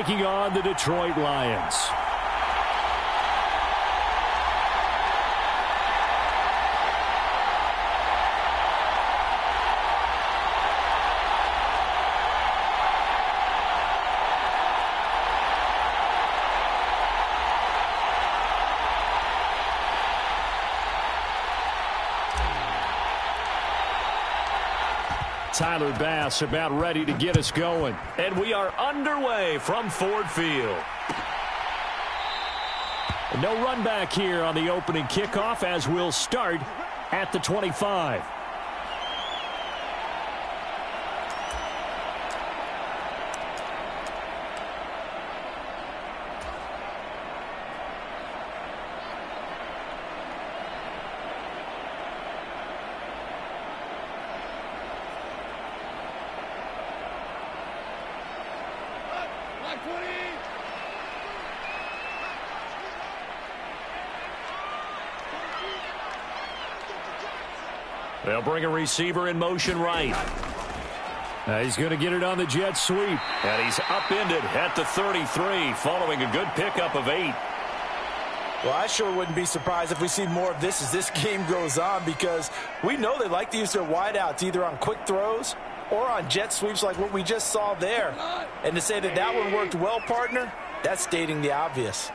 taking on the Detroit Lions. Tyler Bass about ready to get us going. And we are underway from Ford Field. No run back here on the opening kickoff as we'll start at the 25. They'll bring a receiver in motion right. He's going to get it on the jet sweep. And he's upended at the 33 following a good pickup of 8. Well, I sure wouldn't be surprised if we see more of this as this game goes on, because we know they like to use their wideouts either on quick throws or on jet sweeps like what we just saw there. And to say that that one worked well, partner, that's stating the obvious.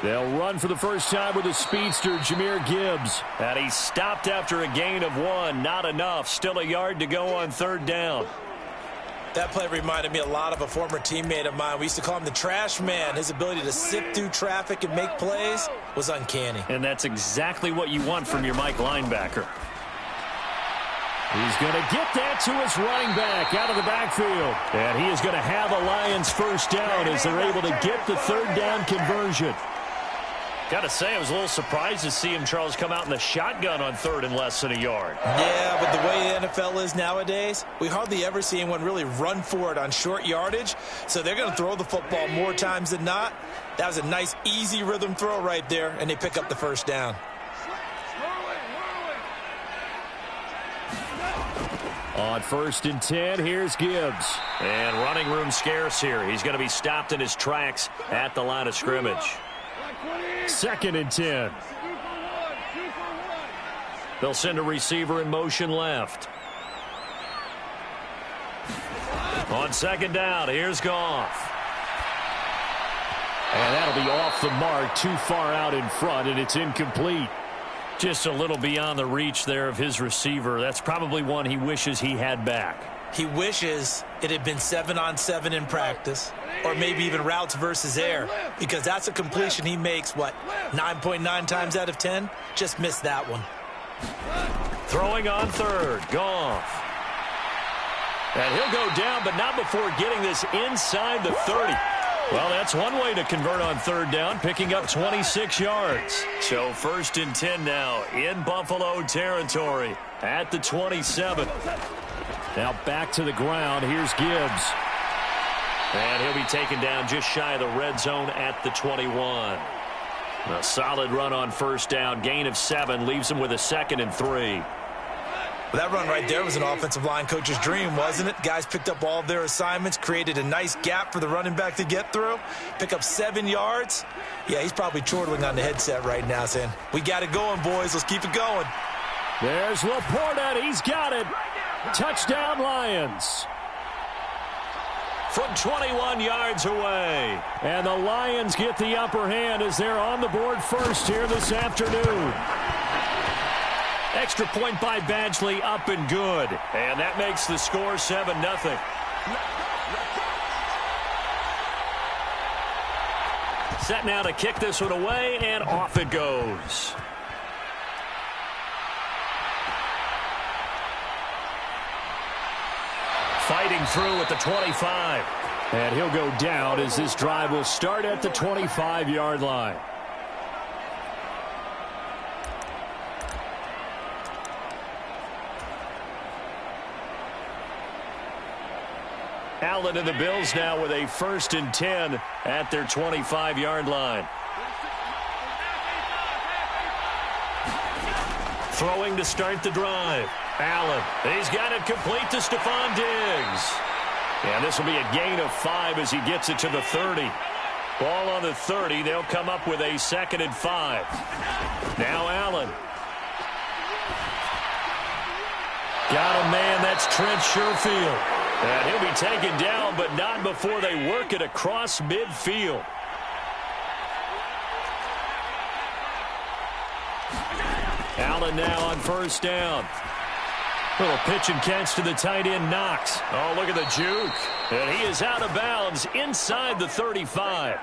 They'll run for the first time with a speedster, Jahmyr Gibbs. And he stopped after a gain of 1. Not enough. Still a yard to go on third down. That play reminded me a lot of a former teammate of mine. We used to call him the trash man. His ability to sift through traffic and make plays was uncanny. And that's exactly what you want from your Mike linebacker. He's going to get that to his running back out of the backfield. And he is going to have a Lions first down as they're able to get the third down conversion. Got to say, I was a little surprised to see him, Charles, come out in the shotgun on third and less than a yard. Yeah, but the way the NFL is nowadays, we hardly ever see anyone really run for it on short yardage. So they're going to throw the football more times than not. That was a nice, easy rhythm throw right there, and they pick up the first down. On 1st and 10, here's Gibbs. And running room scarce here. He's going to be stopped in his tracks at the line of scrimmage. 2nd and 10. They'll send a receiver in motion left. On 2nd down, here's Goff. And that'll be off the mark, too far out in front, and it's incomplete. Just a little beyond the reach there of his receiver. That's probably one he wishes he had back. He wishes it had been 7-on-7 in practice, or maybe even routes versus air, because that's a completion he makes, 9.9 times out of 10? Just missed that one. Throwing on third, Goff. And he'll go down, but not before getting this inside the 30. Well, that's one way to convert on third down, picking up 26 yards. So 1st and 10 now in Buffalo territory at the 27. Now back to the ground. Here's Gibbs. And he'll be taken down just shy of the red zone at the 21. A solid run on first down. Gain of 7 leaves him with a 2nd and 3. Well, that run right there was an offensive line coach's dream, wasn't it? Guys picked up all of their assignments, created a nice gap for the running back to get through, pick up 7 yards. Yeah, he's probably chortling on the headset right now saying, we got it going, boys. Let's keep it going. There's Laporta. He's got it. Touchdown, Lions. From 21 yards away. And the Lions get the upper hand as they're on the board first here this afternoon. Extra point by Badgley, up and good. And that makes the score 7-0. Set now to kick this one away, and off it goes. Fighting through at the 25. And he'll go down as this drive will start at the 25-yard line. Allen and the Bills now with a 1st and 10 at their 25-yard line. Throwing to start the drive. Allen, he's got it complete to Stephon Diggs. And this will be a gain of 5 as he gets it to the 30. Ball on the 30. They'll come up with a 2nd and 5. Now Allen. Got a man. That's Trent Sherfield. And he'll be taken down, but not before they work it across midfield. Allen now on 1st down. Little pitch and catch to the tight end, Knox. Oh, look at the juke. And he is out of bounds inside the 35.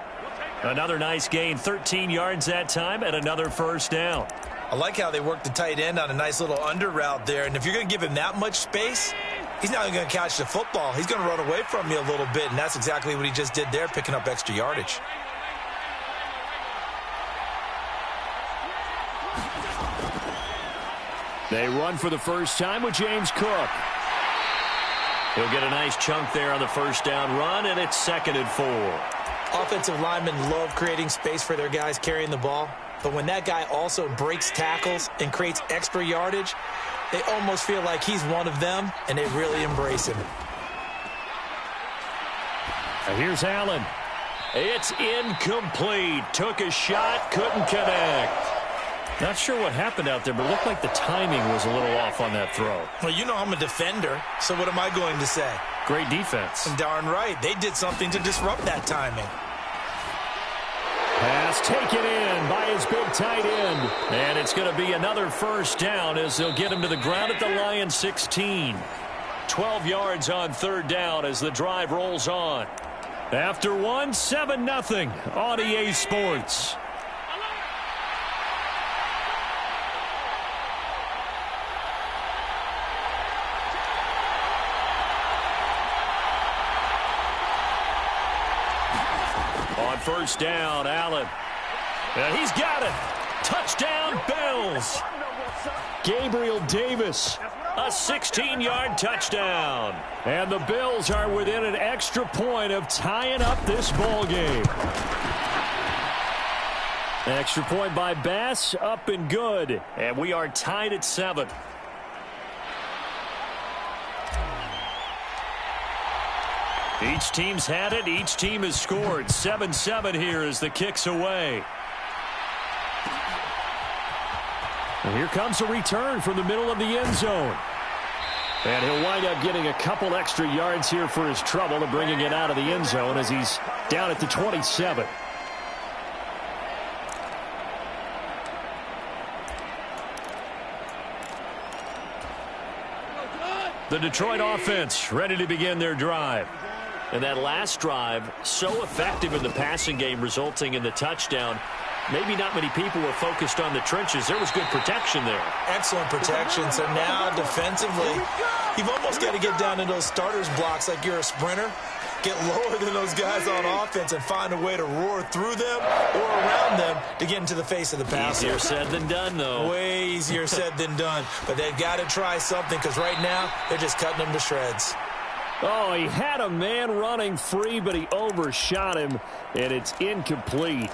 Another nice gain, 13 yards that time, and another 1st down. I like how they work the tight end on a nice little under route there. And if you're going to give him that much space, he's not even going to catch the football. He's going to run away from you a little bit, and that's exactly what he just did there, picking up extra yardage. They run for the first time with James Cook. He'll get a nice chunk there on the 1st down run, and it's 2nd and 4. Offensive linemen love creating space for their guys carrying the ball. But when that guy also breaks tackles and creates extra yardage, they almost feel like he's one of them, and they really embrace him. And here's Allen. It's incomplete. Took a shot, couldn't connect. Not sure what happened out there, but it looked like the timing was a little off on that throw. Well, you know I'm a defender, so what am I going to say? Great defense. And darn right. They did something to disrupt that timing. Pass taken in by his big tight end. And it's going to be another 1st down as they'll get him to the ground at the Lions 16. 12 yards on 3rd down as the drive rolls on. After 1, 7-0 on EA Sports. On 1st down, Allen. And he's got it. Touchdown, Bills. Gabriel Davis. A 16-yard touchdown. And the Bills are within an extra point of tying up this ball game. Extra point by Bass, up and good. And we are tied at 7. Each team's had it. Each team has scored. 7-7 here as the kick's away. And here comes a return from the middle of the end zone. And he'll wind up getting a couple extra yards here for his trouble and bringing it out of the end zone as he's down at the 27. The Detroit offense ready to begin their drive. And that last drive, so effective in the passing game, resulting in the touchdown. Maybe not many people were focused on the trenches. There was good protection there. Excellent protection. So now defensively, you've almost got to get down in those starters blocks like you're a sprinter. Get lower than those guys on offense and find a way to roar through them or around them to get into the face of the passer. Easier said than done, though. Way easier said than done. But they've got to try something because right now they're just cutting them to shreds. Oh, he had a man running free, but he overshot him, and it's incomplete.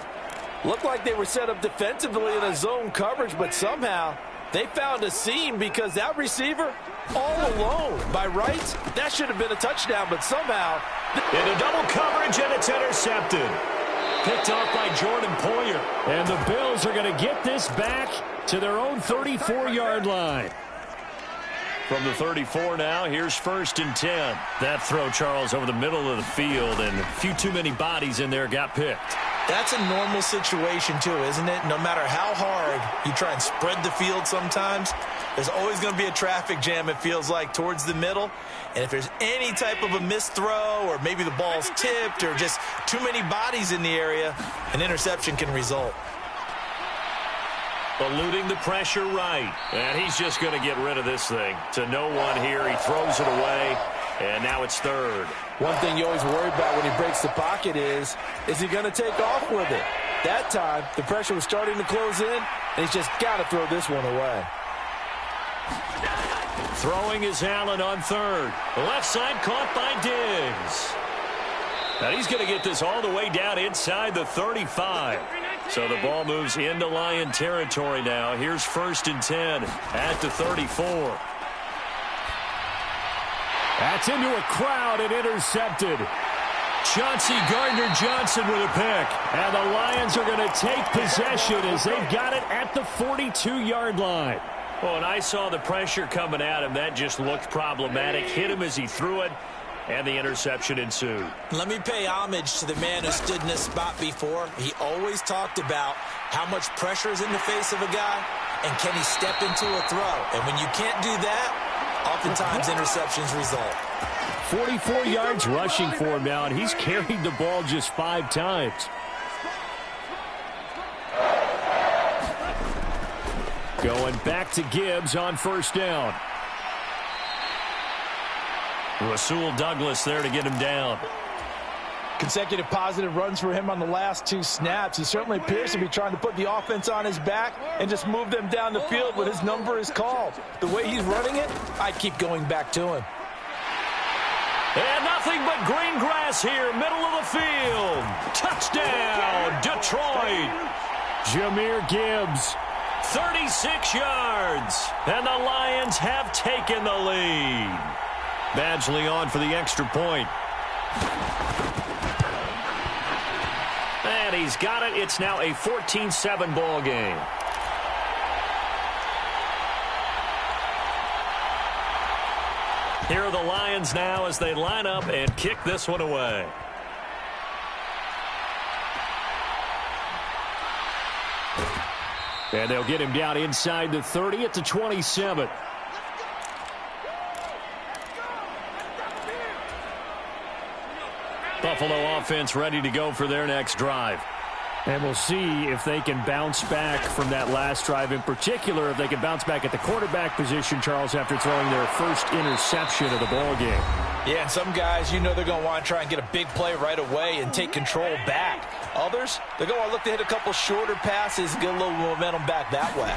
Looked like they were set up defensively in a zone coverage, but somehow they found a seam because that receiver all alone. By rights, that should have been a touchdown, but somehow into double coverage, and it's intercepted. Picked off by Jordan Poyer. And the Bills are going to get this back to their own 34-yard line. From the 34 now, here's 1st and 10. That throw, Charles, over the middle of the field, and a few too many bodies in there got picked. That's a normal situation, too, isn't it? No matter how hard you try and spread the field sometimes, there's always going to be a traffic jam, it feels like, towards the middle. And if there's any type of a missed throw or maybe the ball's tipped or just too many bodies in the area, an interception can result. Eluding the pressure right. And he's just going to get rid of this thing. To no one here. He throws it away. And now it's 3rd. one thing you always worry about when he breaks the pocket is he going to take off with it? That time, the pressure was starting to close in, and he's just got to throw this one away. Throwing is Allen on 3rd. The left side caught by Diggs. And he's going to get this all the way down inside the 35. So the ball moves into Lion territory now. Here's 1st and 10 at the 34. That's into a crowd and intercepted. Chauncey Gardner-Johnson with a pick. And the Lions are going to take possession as they've got it at the 42-yard line. Well, and I saw the pressure coming at him. That just looked problematic. Hit him as he threw it, and the interception ensued. Let me pay homage to the man who stood in this spot before. He always talked about how much pressure is in the face of a guy, and can he step into a throw. And when you can't do that, oftentimes interceptions result. 44 yards rushing for him now, and he's carried the ball just 5 times. Going back to Gibbs on first down. Rasul Douglas there to get him down. Consecutive positive runs for him on the last 2 snaps. He certainly appears to be trying to put the offense on his back and just move them down the field when his number is called. The way he's running it, I keep going back to him. And nothing but green grass here, middle of the field. Touchdown, Detroit. Jahmyr Gibbs. 36 yards. And the Lions have taken the lead. Badgley on for the extra point. And he's got it. It's now a 14-7 ball game. Here are the Lions now as they line up and kick this one away. And they'll get him down inside the 30 at the 27. Buffalo offense ready to go for their next drive. And we'll see if they can bounce back from that last drive, in particular if they can bounce back at the quarterback position, Charles, after throwing their first interception of the ball game. Yeah, and some guys, you know they're going to want to try and get a big play right away and take control back. Others, they're going to look to hit a couple shorter passes and get a little momentum back that way.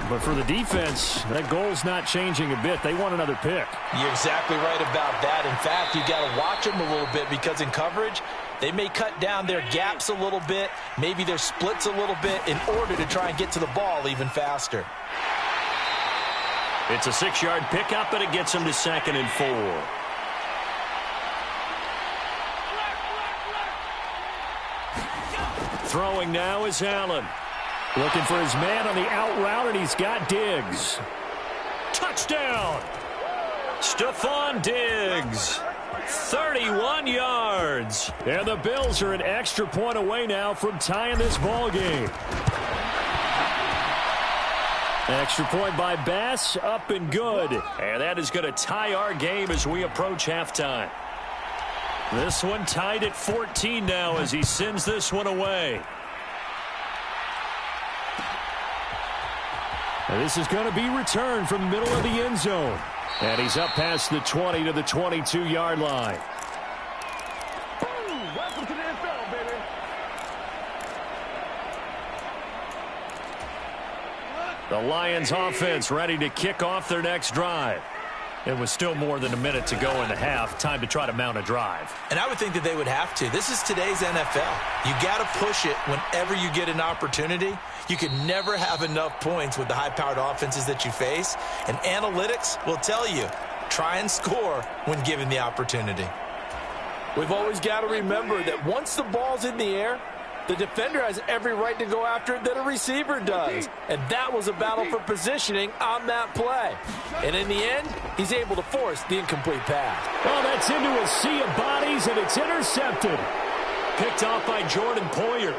But for the defense, that goal's not changing a bit. They want another pick. You're exactly right about that. In fact, you got to watch them a little bit because in coverage, they may cut down their gaps a little bit, maybe their splits a little bit in order to try and get to the ball even faster. It's a 6-yard pickup, and it gets them to 2nd and 4. Throwing now is Allen. Looking for his man on the out route, and he's got Diggs. Touchdown! Stephon Diggs. 31 yards. And the Bills are an extra point away now from tying this ball game. Extra point by Bass, up and good. And that is going to tie our game as we approach halftime. This one tied at 14 now as he sends this one away. And this is going to be returned from the middle of the end zone. And he's up past the 20 to the 22-yard line. Welcome to the NFL, baby. The Lions offense ready to kick off their next drive. It was still more than a minute to go in the half. Time to try to mount a drive. And I would think that they would have to. This is today's NFL. You got to push it whenever you get an opportunity. You can never have enough points with the high-powered offenses that you face. And analytics will tell you, try and score when given the opportunity. We've always got to remember that once the ball's in the air, the defender has every right to go after it that a receiver does. And that was a battle for positioning on that play. And in the end, he's able to force the incomplete pass. Oh, that's into a sea of bodies, and it's intercepted. Picked off by Jordan Poyer.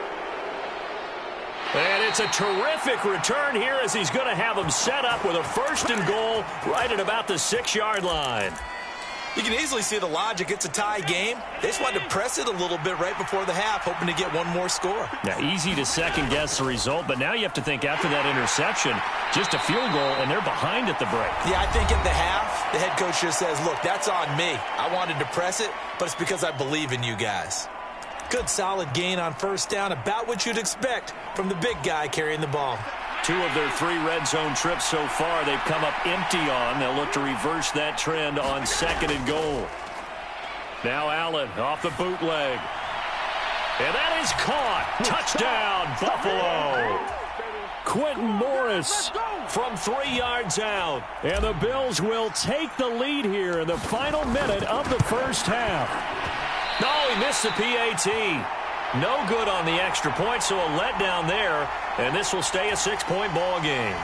And it's a terrific return here as he's going to have him set up with a 1st and goal right at about the 6-yard line. You can easily see the logic. It's a tie game. They just wanted to press it a little bit right before the half, hoping to get one more score. Now, easy to second-guess the result, but now you have to think after that interception, just a field goal, and they're behind at the break. Yeah, I think at the half, the head coach just says, look, that's on me. I wanted to press it, but it's because I believe in you guys. Good, solid gain on 1st down, about what you'd expect from the big guy carrying the ball. 2 of their 3 red zone trips so far they've come up empty on. They'll look to reverse that trend on 2nd and goal. Now Allen off the bootleg. And that is caught. Touchdown, Buffalo. Quentin Morris. From 3 yards out. And the Bills will take the lead here in the final minute of the first half. No, he missed the PAT. No good on the extra point, so a letdown there. And this will stay a 6-point ball game.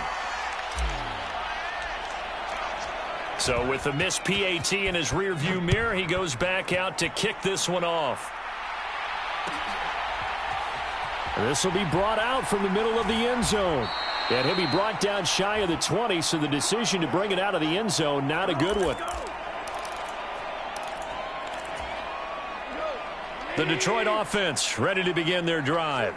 So with the missed PAT in his rearview mirror, he goes back out to kick this one off. This will be brought out from the middle of the end zone. And he'll be brought down shy of the 20, so the decision to bring it out of the end zone, not a good one. The Detroit offense ready to begin their drive.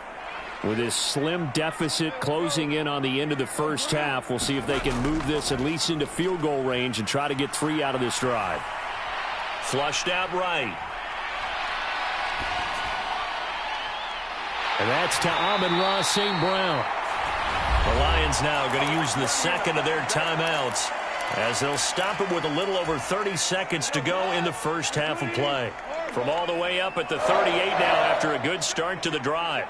With this slim deficit closing in on the end of the first half, we'll see if they can move this at least into field goal range and try to get 3 out of this drive. Flushed out right. And that's to Amon-Ra St. Brown. The Lions now going to use the second of their timeouts as they'll stop it with a little over 30 seconds to go in the first half of play. From all the way up at the 38 now after a good start to the drive.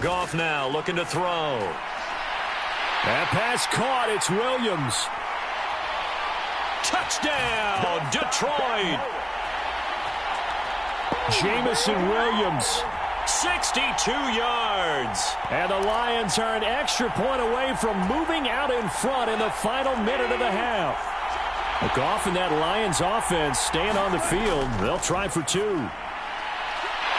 Goff now looking to throw. That pass caught. It's Williams. Touchdown, Detroit. Jamison Williams. 62 yards. And the Lions are an extra point away from moving out in front in the final minute of the half. Goff and that Lions offense staying on the field. They'll try for 2.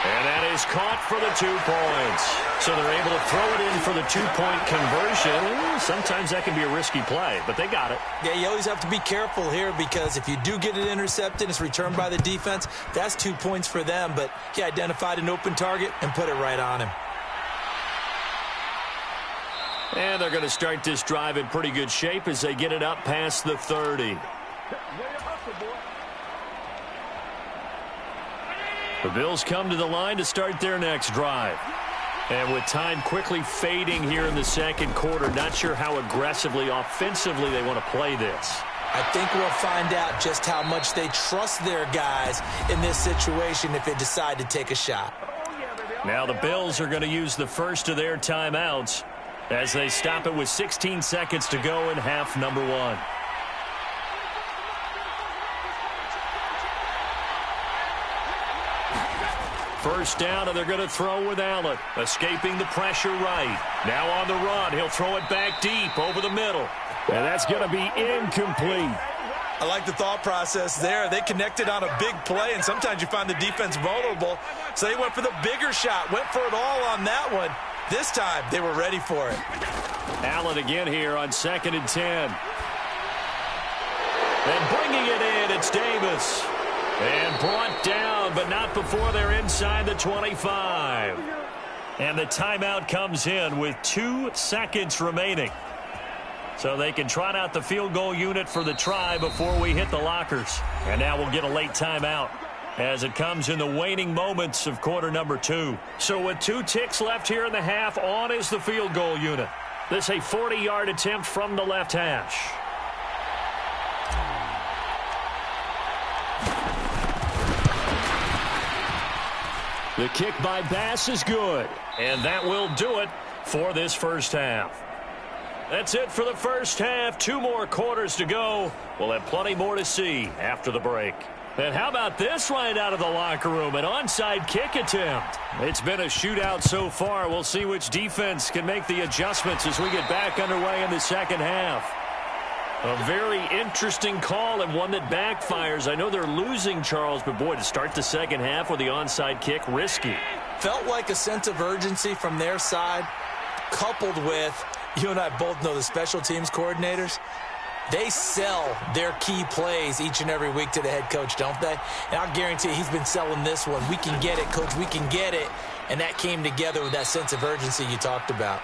And that is caught for the 2 points. So they're able to throw it in for the 2-point conversion. Sometimes that can be a risky play, but they got it. Yeah, you always have to be careful here because if you do get it intercepted, it's returned by the defense, that's 2 points for them. But he identified an open target and put it right on him. And they're going to start this drive in pretty good shape as they get it up past the 30. The Bills come to the line to start their next drive. And with time quickly fading here in the second quarter, not sure how aggressively, offensively they want to play this. I think we'll find out just how much they trust their guys in this situation if they decide to take a shot. Now the Bills are going to use the first of their timeouts as they stop it with 16 seconds to go in half number 1. First down, and they're going to throw with Allen. Escaping the pressure right. Now on the run. He'll throw it back deep over the middle. And that's going to be incomplete. I like the thought process there. They connected on a big play, and sometimes you find the defense vulnerable. So they went for the bigger shot, went for it all on that one. This time, they were ready for it. Allen again here on 2nd and 10. And bringing it in, it's Davis. And brought down, but not before they're inside the 25. And the timeout comes in with 2 seconds remaining. So they can trot out the field goal unit for the try before we hit the lockers. And now we'll get a late timeout as it comes in the waning moments of quarter number 2. So with 2 ticks left here in the half, on is the field goal unit. This a 40-yard attempt from the left hash. The kick by Bass is good. And that will do it for this first half. That's it for the first half. 2 more quarters to go. We'll have plenty more to see after the break. And how about this right out of the locker room? An onside kick attempt. It's been a shootout so far. We'll see which defense can make the adjustments as we get back underway in the second half. A very interesting call and one that backfires. I know they're losing, Charles, but boy, to start the second half with the onside kick, risky. Felt like a sense of urgency from their side, coupled with, you and I both know the special teams coordinators. They sell their key plays each and every week to the head coach, don't they? And I'll guarantee you he's been selling this one. We can get it, coach. We can get it. And that came together with that sense of urgency you talked about.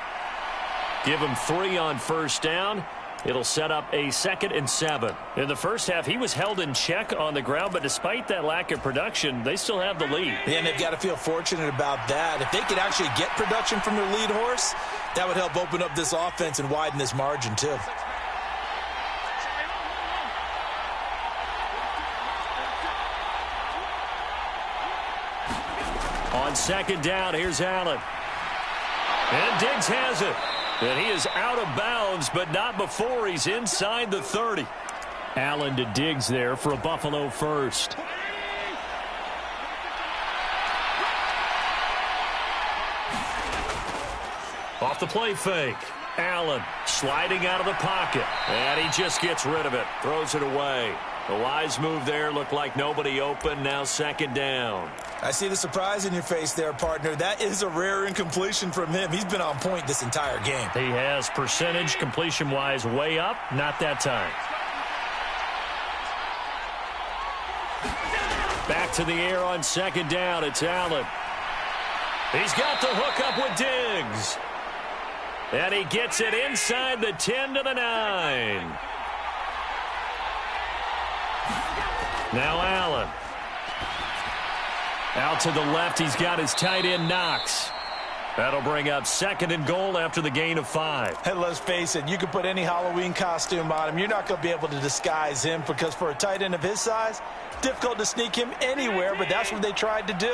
Give him 3 on first down. It'll set up a 2nd and 7. In the first half, he was held in check on the ground, but despite that lack of production, they still have the lead. Yeah, and they've got to feel fortunate about that. If they could actually get production from their lead horse, that would help open up this offense and widen this margin, too. On second down, here's Allen. And Diggs has it. And he is out of bounds, but not before he's inside the 30. Allen to Diggs there for a Buffalo first. Off the play fake. Allen sliding out of the pocket. And he just gets rid of it. Throws it away. A wise move there. Looked like nobody open. Now second down. I see the surprise in your face there, partner. That is a rare incompletion from him. He's been on point this entire game. He has percentage completion-wise way up. Not that time. Back to the air on second down. It's Allen. He's got the hook up with Diggs. And he gets it inside the 10 to the 9. Now Allen. Out to the left, he's got his tight end Knox. That'll bring up second and goal after the gain of 5. And let's face it, you can put any Halloween costume on him. You're not going to be able to disguise him because for a tight end of his size, difficult to sneak him anywhere, but that's what they tried to do.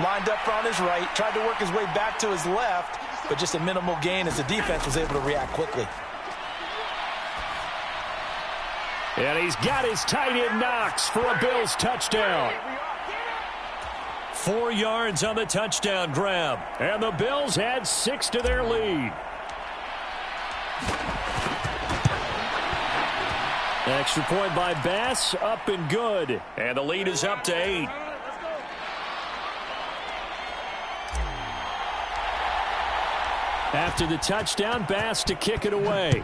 Lined up on his right, tried to work his way back to his left, but just a minimal gain as the defense was able to react quickly. And he's got his tight end Knox for a Bills touchdown. 4 yards on the touchdown grab. And the Bills add 6 to their lead. Extra point by Bass, up and good. And the lead is up to 8. After the touchdown, Bass to kick it away.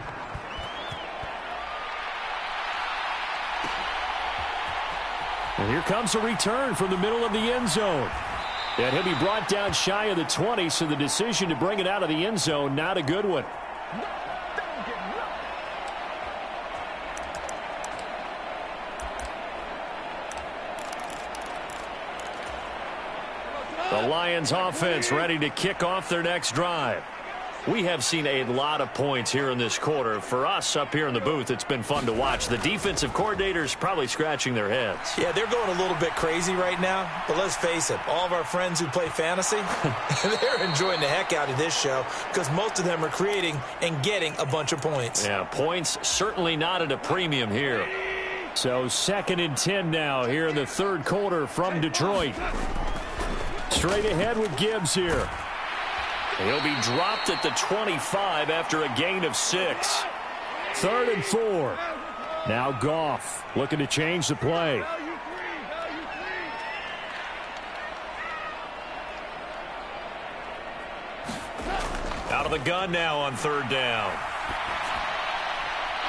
And here comes a return from the middle of the end zone. And he'll be brought down shy of the 20, so the decision to bring it out of the end zone, not a good one. The Lions offense ready to kick off their next drive. We have seen a lot of points here in this quarter. For us up here in the booth, it's been fun to watch. The defensive coordinators probably scratching their heads. Yeah, they're going a little bit crazy right now. But let's face it, all of our friends who play fantasy, they're enjoying the heck out of this show because most of them are creating and getting a bunch of points. Yeah, points certainly not at a premium here. So 2nd and 10 now here in the third quarter from Detroit. Straight ahead with Gibbs here. He'll be dropped at the 25 after a gain of 6. 3rd and 4. Now Goff looking to change the play. Out of the gun now on 3rd down.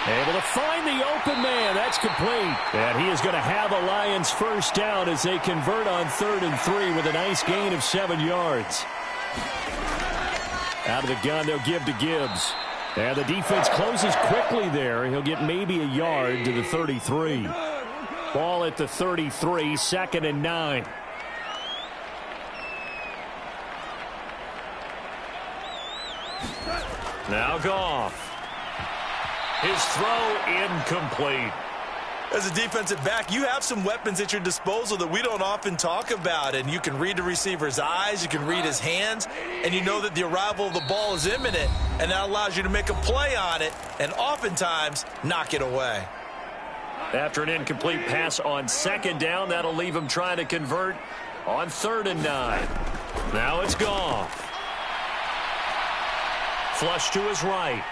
Able to find the open man. That's complete. And he is going to have a Lions first down as they convert on 3rd and 3 with a nice gain of 7 yards. Out of the gun, they'll give to Gibbs. And the defense closes quickly there. He'll get maybe a yard to the 33. Ball at the 33, 2nd and 9. Now Goff. His throw incomplete. As a defensive back, you have some weapons at your disposal that we don't often talk about. And you can read the receiver's eyes, you can read his hands, and you know that the arrival of the ball is imminent. And that allows you to make a play on it and oftentimes knock it away. After an incomplete pass on 2nd down, that'll leave him trying to convert on 3rd and 9. Now it's Goff. Flush to his right.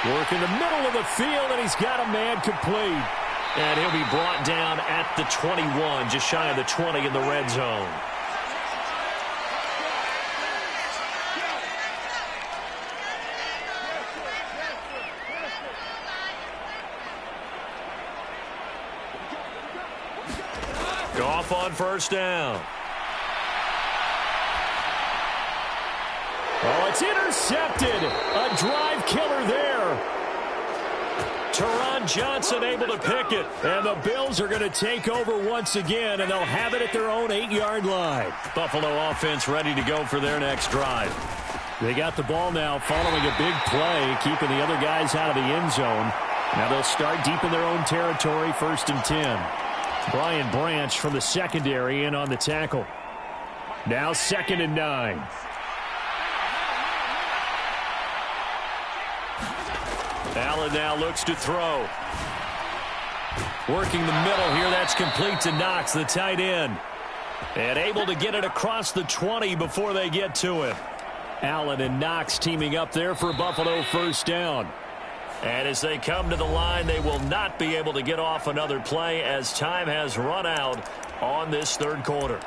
Work in the middle of the field, and he's got a man complete. And he'll be brought down at the 21, just shy of the 20 in the red zone. Goff on 1st down. Oh, it's intercepted. A drive killer there. Teron Johnson able to pick it. And the Bills are going to take over once again, and they'll have it at their own 8-yard line. Buffalo offense ready to go for their next drive. They got the ball now following a big play, keeping the other guys out of the end zone. Now they'll start deep in their own territory, 1st and 10. Brian Branch from the secondary in on the tackle. Now 2nd and 9. Allen now looks to throw. Working the middle here. That's complete to Knox, the tight end. And able to get it across the 20 before they get to it. Allen and Knox teaming up there for Buffalo first down. And as they come to the line, they will not be able to get off another play as time has run out on this third quarter.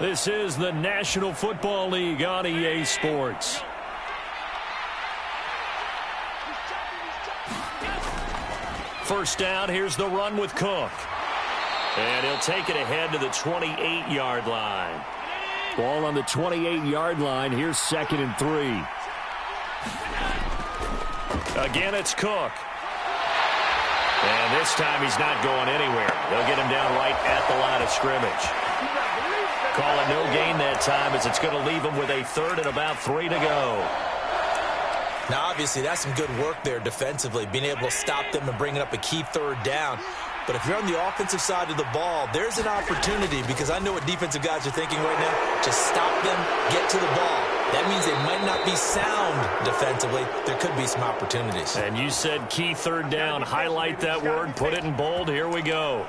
This is the National Football League on EA Sports. First down, here's the run with Cook. And he'll take it ahead to the 28-yard line. Ball on the 28-yard line. Here's 2nd and 3. Again, it's Cook. And this time he's not going anywhere. They'll get him down right at the line of scrimmage. Call it no gain that time as it's going to leave him with a 3rd and about 3 to go. Now, obviously, that's some good work there defensively, being able to stop them and bringing up a key 3rd down. But if you're on the offensive side of the ball, there's an opportunity because I know what defensive guys are thinking right now. Just stop them, get to the ball. That means they might not be sound defensively. There could be some opportunities. And you said key 3rd down. Highlight that word. Put it in bold. Here we go.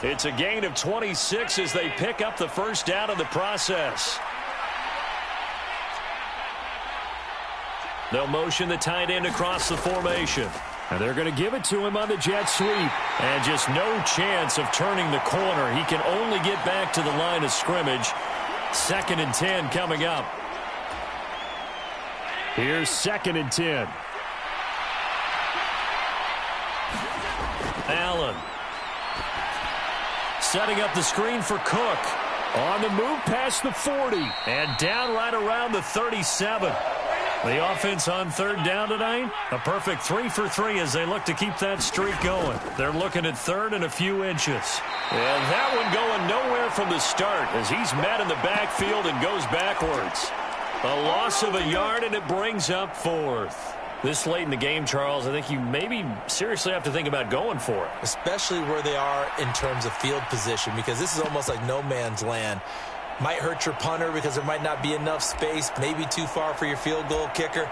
It's a gain of 26 as they pick up the first down in the process. They'll motion the tight end across the formation. And they're going to give it to him on the jet sweep. And just no chance of turning the corner. He can only get back to the line of scrimmage. 2nd and 10 coming up. Here's 2nd and 10. Allen. Setting up the screen for Cook. On the move past the 40. And down right around the 37. The offense on 3rd down tonight, a perfect 3 for 3 as they look to keep that streak going. They're looking at 3rd and a few inches. And that one going nowhere from the start as he's met in the backfield and goes backwards. A loss of a yard, and it brings up 4th. This late in the game, Charles, I think you maybe seriously have to think about going for it. Especially where they are in terms of field position, because this is almost like no man's land. Might hurt your punter because there might not be enough space, maybe too far for your field goal kicker.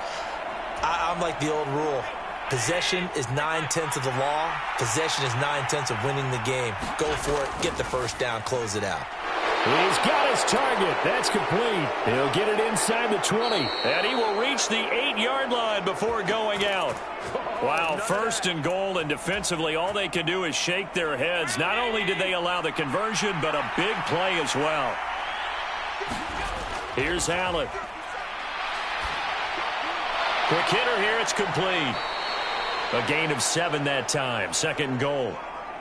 I'm like the old rule. Possession is 9/10 of the law. Possession is 9/10 of winning the game. Go for it. Get the first down. Close it out. He's got his target. That's complete. He'll get it inside the 20. And he will reach the 8-yard line before going out. Wow, 1st and goal, and defensively all they can do is shake their heads. Not only did they allow the conversion, but a big play as well. Here's Allen. Quick hitter here. It's complete. A gain of 7 that time. 2nd and goal.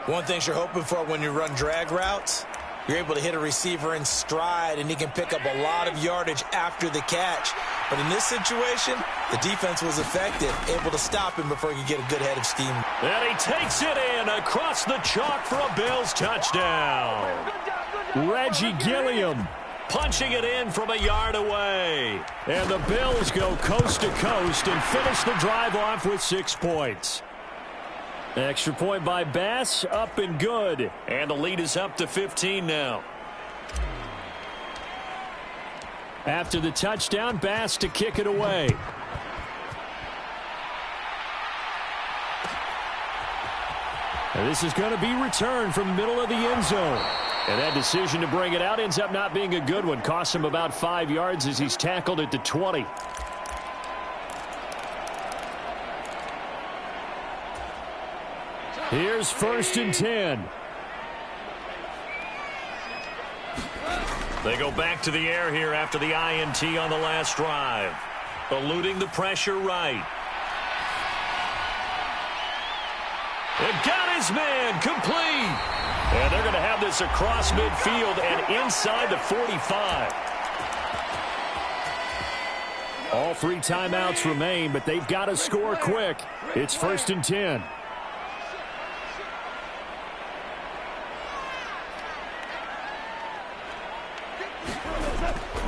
One thing you're hoping for when you run drag routes, you're able to hit a receiver in stride, and he can pick up a lot of yardage after the catch. But in this situation, the defense was effective, able to stop him before he could get a good head of steam. And he takes it in across the chalk for a Bills touchdown. Reggie Gilliam punching it in from a yard away. And the Bills go coast to coast and finish the drive off with 6 points. Extra point by Bass, up and good. And the lead is up to 15 now. After the touchdown, Bass to kick it away. And this is going to be returned from the middle of the end zone. And that decision to bring it out ends up not being a good one. Costs him about 5 yards as he's tackled at the 20. Here's 1st and 10. They go back to the air here after the INT on the last drive. Eluding the pressure right. And got his man complete. And they're going to have this across midfield and inside the 45. All 3 timeouts remain, but they've got to score quick. It's 1st and 10.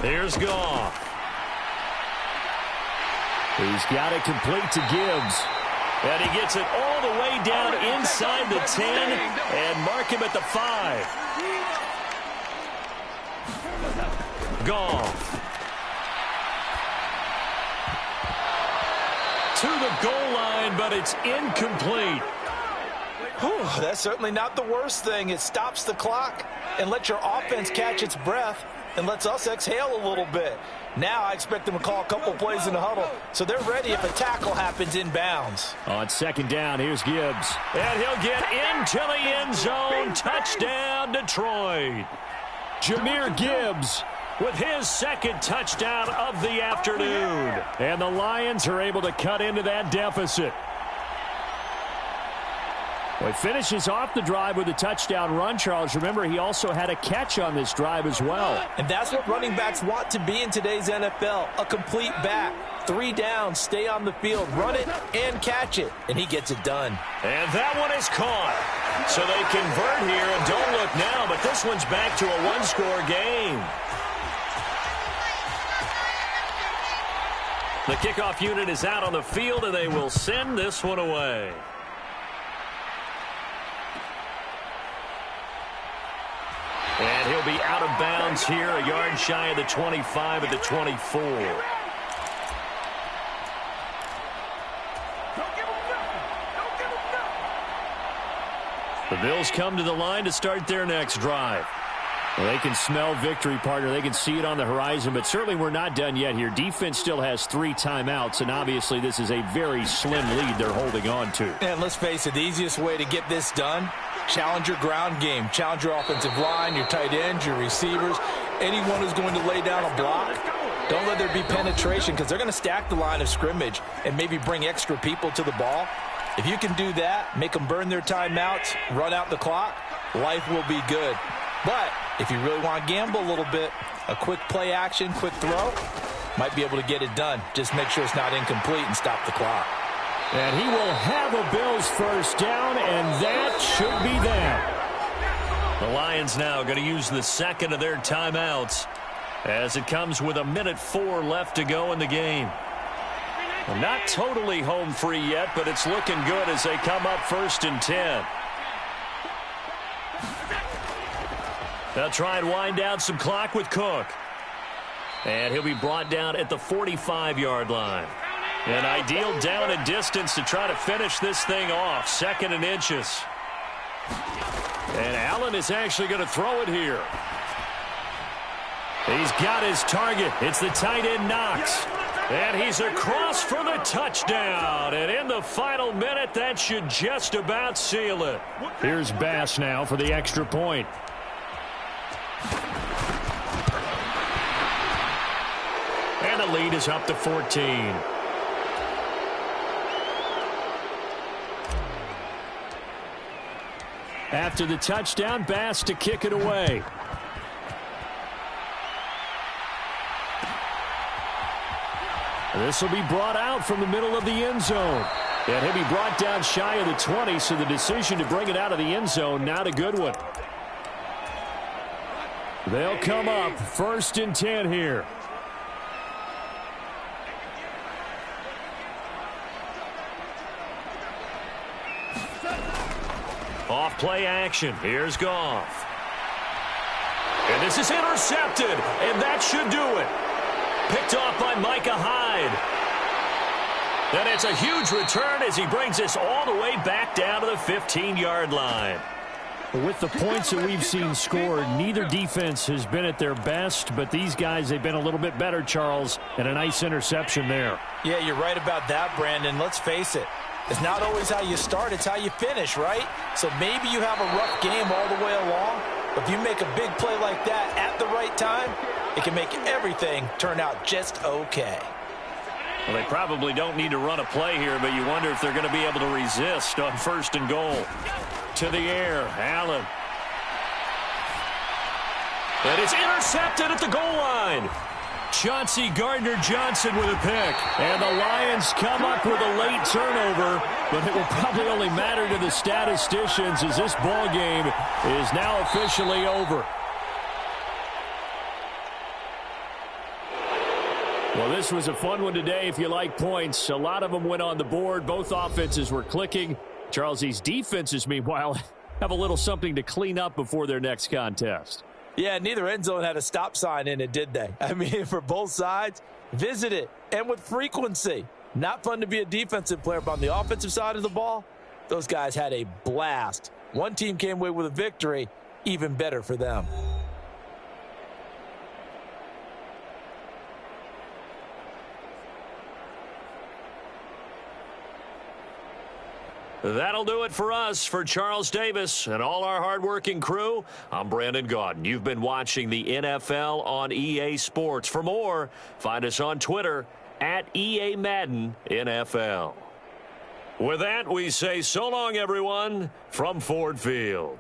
Here's Goff. He's got it complete to Gibbs. And he gets it all the way down inside the 10 and mark him at the 5. Goff. To the goal line, but it's incomplete. Whew, that's certainly not the worst thing. It stops the clock and lets your offense catch its breath and lets us exhale a little bit. Now I expect them to call a couple plays in the huddle, so they're ready if a tackle happens inbounds. On second down, here's Gibbs. And he'll get into the end zone. Touchdown, Detroit. Jahmyr Gibbs with his second touchdown of the afternoon. And the Lions are able to cut into that deficit. Well, he finishes off the drive with a touchdown run, Charles. Remember, he also had a catch on this drive as well. And that's what running backs want to be in today's NFL, a complete back. 3 downs, stay on the field, run it, and catch it. And he gets it done. And that one is caught. So they convert here, and don't look now, but this one's back to a one-score game. The kickoff unit is out on the field, and they will send this one away. And he'll be out of bounds here, a yard shy of the 25 at the 24. The Bills come to the line to start their next drive. Well, they can smell victory, partner. They can see it on the horizon, but certainly we're not done yet here. Defense still has 3 timeouts, and obviously this is a very slim lead they're holding on to. And let's face it, the easiest way to get this done, challenge your ground game. Challenge your offensive line, your tight ends, your receivers, anyone who's going to lay down a block. Don't let there be penetration because they're going to stack the line of scrimmage and maybe bring extra people to the ball. If you can do that, make them burn their timeouts, run out the clock, life will be good. But if you really want to gamble a little bit, a quick play action, quick throw, might be able to get it done. Just make sure it's not incomplete and stop the clock. And he will have a Bills first down, and that should be that. The Lions now going to use the second of their timeouts as it comes with 1:04 left to go in the game. Well, not totally home free yet, but it's looking good as they come up 1st and 10. They'll try and wind down some clock with Cook. And he'll be brought down at the 45-yard line. An ideal down and distance to try to finish this thing off. 2nd and inches. And Allen is actually going to throw it here. He's got his target. It's the tight end Knox. And he's across for the touchdown. And in the final minute, that should just about seal it. Here's Bass now for the extra point. And the lead is up to 14. After the touchdown, Bass to kick it away. This will be brought out from the middle of the end zone. And he'll be brought down shy of the 20, so the decision to bring it out of the end zone, not a good one. They'll come up 1st and 10 here. Off play action. Here's Goff. And this is intercepted. And that should do it. Picked off by Micah Hyde. And it's a huge return as he brings us all the way back down to the 15-yard line. With the points that we've seen scored, neither defense has been at their best, but these guys, they've been a little bit better, Charles, and a nice interception there. Yeah, you're right about that, Brandon. Let's face it. It's not always how you start, it's how you finish, right? So maybe you have a rough game all the way along, but if you make a big play like that at the right time, it can make everything turn out just okay. Well, they probably don't need to run a play here, but you wonder if they're going to be able to resist on 1st and goal. To the air, Allen. And it's intercepted at the goal line. Chauncey Gardner-Johnson with a pick. And the Lions come up with a late turnover, but it will probably only matter to the statisticians as this ball game is now officially over. Well, this was a fun one today if you like points. A lot of them went on the board. Both offenses were clicking. Charles, these defenses, meanwhile, have a little something to clean up before their next contest. Yeah, neither end zone had a stop sign in it, did they? I mean, for both sides, visit it, and with frequency. Not fun to be a defensive player, but on the offensive side of the ball, those guys had a blast. One team came away with a victory, even better for them. That'll do it for us. For Charles Davis and all our hardworking crew, I'm Brandon Gaudin. You've been watching the NFL on EA Sports. For more, find us on Twitter at EA Madden NFL. With that, we say so long, everyone, from Ford Field.